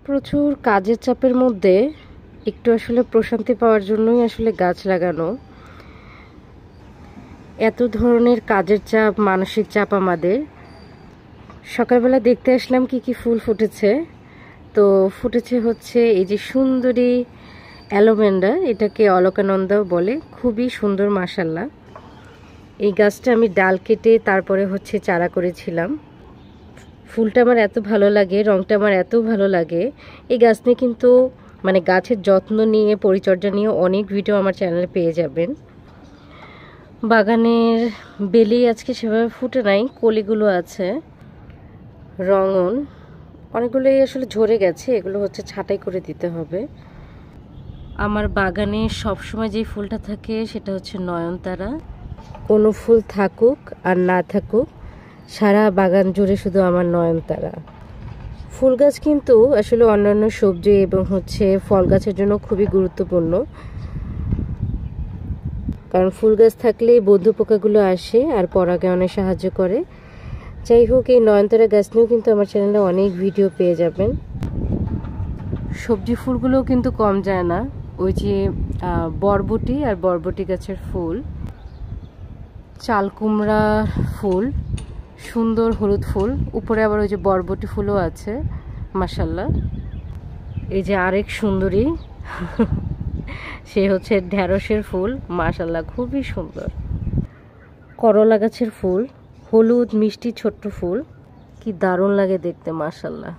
প্রচুর কাজের চাপের মধ্যে একটু আসলে প্রশান্তি পাওয়ার জন্যই আসলে গাছ লাগানো। এত ধরনের কাজের চাপ, মানসিক চাপ আমাদের। সকালবেলা দেখতে আসলাম কি কি ফুল ফুটেছে। তো ফুটেছে হচ্ছে এই যে সুন্দরী অ্যালোভেন্ডা, এটাকে অলকানন্দাও বলে, খুবই সুন্দর মাশাল্লাহ। এই গাছটা আমি ডাল কেটে তারপরে হচ্ছে চারা করেছিলাম। ফুলটা আমার এত ভালো লাগে, রংটা আমার এত ভালো লাগে। এই গাছ নিয়ে কিন্তু মানে গাছের যত্ন নিয়ে, পরিচর্যা নিয়ে অনেক ভিডিও আমার চ্যানেলে পেয়ে যাবেন। বাগানের বেলি আজকে সেভাবে ফুটে নাই, কলিগুলো আছে। রঙন অনেকগুলোই আসলে ঝরে গেছে, এগুলো হচ্ছে ছাঁটাই করে দিতে হবে। আমার বাগানে সবসময় যেই ফুলটা থাকে সেটা হচ্ছে নয়নতারা। কোনো ফুল থাকুক আর না থাকুক, সারা বাগান জুড়ে শুধু আমার নয়নতারা। ফুল গাছ কিন্তু আসলে অন্যান্য সবজি এবং হচ্ছে ফল গাছের জন্য খুবই গুরুত্বপূর্ণ, কারণ ফুল গাছ থাকলেই বদ্ধ পোকাগুলো আসে আর পরাগায়নে সাহায্য করে। যাই হোক, এই নয়নতারা গাছ নিয়েও কিন্তু আমার চ্যানেলে অনেক ভিডিও পেয়ে যাবেন। সবজি ফুলগুলোও কিন্তু কম যায় না। ওই যে বরবটি আর বরবটি গাছের ফুল, চাল কুমড়া ফুল, সুন্দর হলুদ ফুল, উপরে আবার ওই যে বরবটি ফুলও আছে মাশাল্লাহ। এই যে আরেক সুন্দরী সে হচ্ছে ঢেঁড়সের ফুল, মাশাল্লাহ খুবই সুন্দর। করলা গাছের ফুল, হলুদ মিষ্টি ছোট্ট ফুল, কি দারুণ লাগে দেখতে মাশাল্লাহ।